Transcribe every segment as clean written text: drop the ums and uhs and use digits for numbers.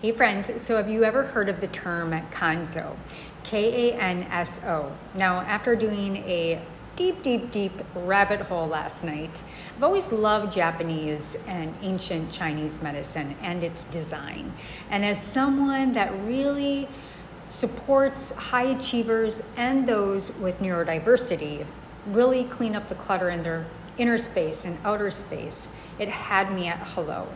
Hey friends, so have you ever heard of the term Kanso? K-A-N-S-O. Now, after doing a deep rabbit hole last night, I've always loved Japanese and ancient Chinese medicine and its design. And as someone that really supports high achievers and those with neurodiversity, really clean up the clutter in their inner space and outer space, it had me at hello.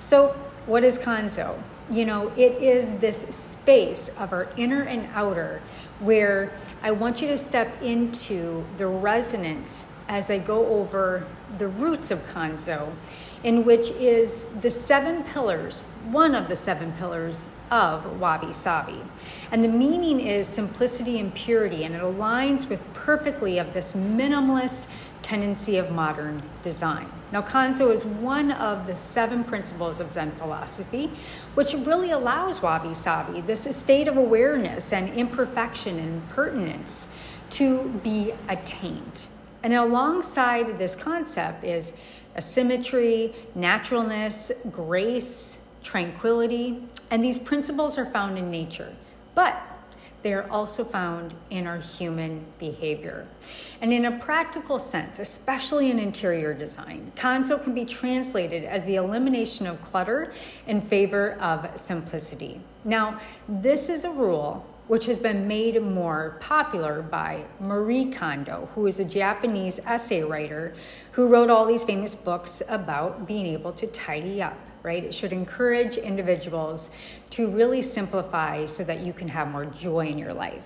So what is Kanso? You know, it is this space of our inner and outer where I want you to step into the resonance as I go over the roots of Kanso, in which is the 7 pillars, one of the 7 pillars of Wabi-Sabi. And the meaning is simplicity and purity, and it aligns with perfectly of this minimalist tendency of modern design. Now, Kanso is one of the 7 principles of Zen philosophy, which really allows Wabi-Sabi, this state of awareness and imperfection and impermanence, to be attained. And alongside this concept is asymmetry, naturalness, grace, tranquility, and these principles are found in nature, but they are also found in our human behavior. And in a practical sense, especially in interior design, Kanso can be translated as the elimination of clutter in favor of simplicity. Now, this is a rule which has been made more popular by Marie Kondo, who is a Japanese essay writer who wrote all these famous books about being able to tidy up, right? It should encourage individuals to really simplify so that you can have more joy in your life.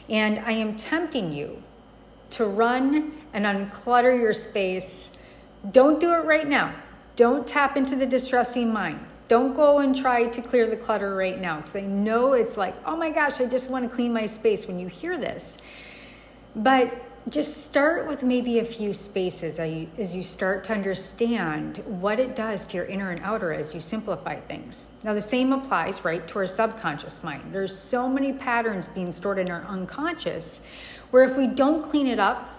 And I am tempting you to run and unclutter your space. Don't do it right now. Don't tap into the distressing mind. Don't go and try to clear the clutter right now, because I know it's like, oh my gosh, I just want to clean my space when you hear this. But just start with maybe a few spaces as you start to understand what it does to your inner and outer as you simplify things. Now, the same applies, right, to our subconscious mind. There's so many patterns being stored in our unconscious, where if we don't clean it up,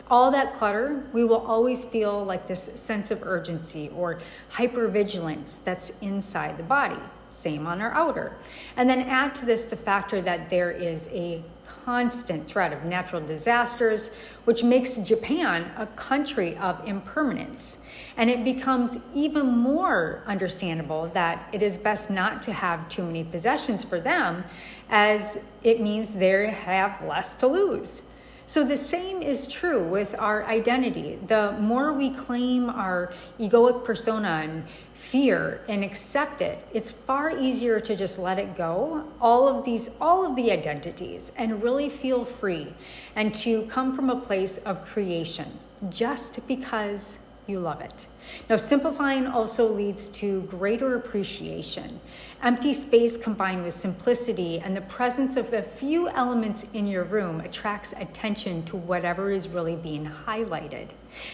all that clutter, we will always feel like this sense of urgency or hypervigilance that's inside the body. Same on our outer. And then add to this the factor that there is a constant threat of natural disasters, which makes Japan a country of impermanence. And it becomes even more understandable that it is best not to have too many possessions for them, as it means they have less to lose. So the same is true with our identity. The more we claim our egoic persona and fear and accept it, it's far easier to just let it go, all of the identities, and really feel free and to come from a place of creation just because you love it. Now, simplifying also leads to greater appreciation. Empty space combined with simplicity and the presence of a few elements in your room attracts attention to whatever is really being highlighted.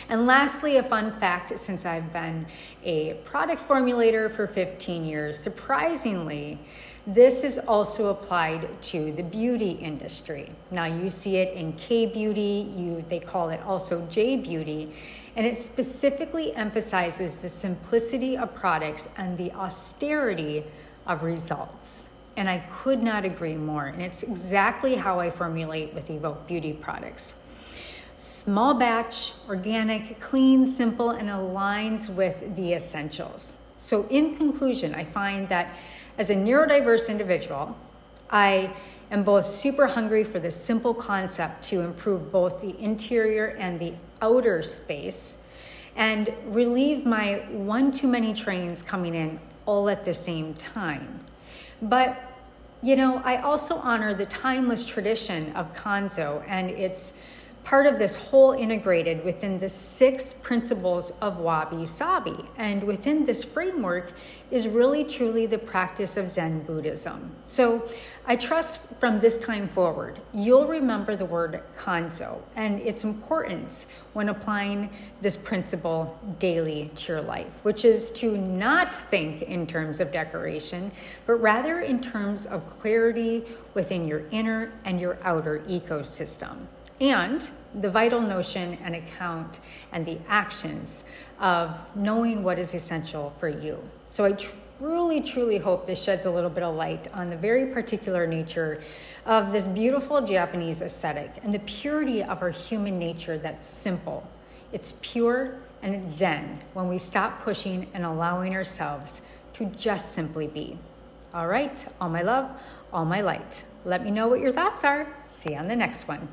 And lastly, a fun fact, since I've been a product formulator for 15 years, surprisingly, this is also applied to the beauty industry. Now, you see it in K-beauty, they call it also J-beauty, and it specifically emphasizes the simplicity of products and the austerity of results. And I could not agree more. And it's exactly how I formulate with Evoke Beauty products. Small batch, organic, clean, simple, and aligns with the essentials. So in conclusion, I find that as a neurodiverse individual, I am both super hungry for this simple concept to improve both the interior and the outer space and relieve my one too many trains coming in all at the same time. But, you know, I also honor the timeless tradition of Kanso, and it's part of this whole integrated within the 6 principles of Wabi-Sabi. And within this framework is really truly the practice of Zen Buddhism. So I trust from this time forward, you'll remember the word Kanso and its importance when applying this principle daily to your life, which is to not think in terms of decoration, but rather in terms of clarity within your inner and your outer ecosystem, and the vital notion and account and the actions of knowing what is essential for you. So I truly, truly hope this sheds a little bit of light on the very particular nature of this beautiful Japanese aesthetic and the purity of our human nature that's simple. It's pure and it's zen when we stop pushing and allowing ourselves to just simply be. All right, all my love, all my light. Let me know what your thoughts are. See you on the next one.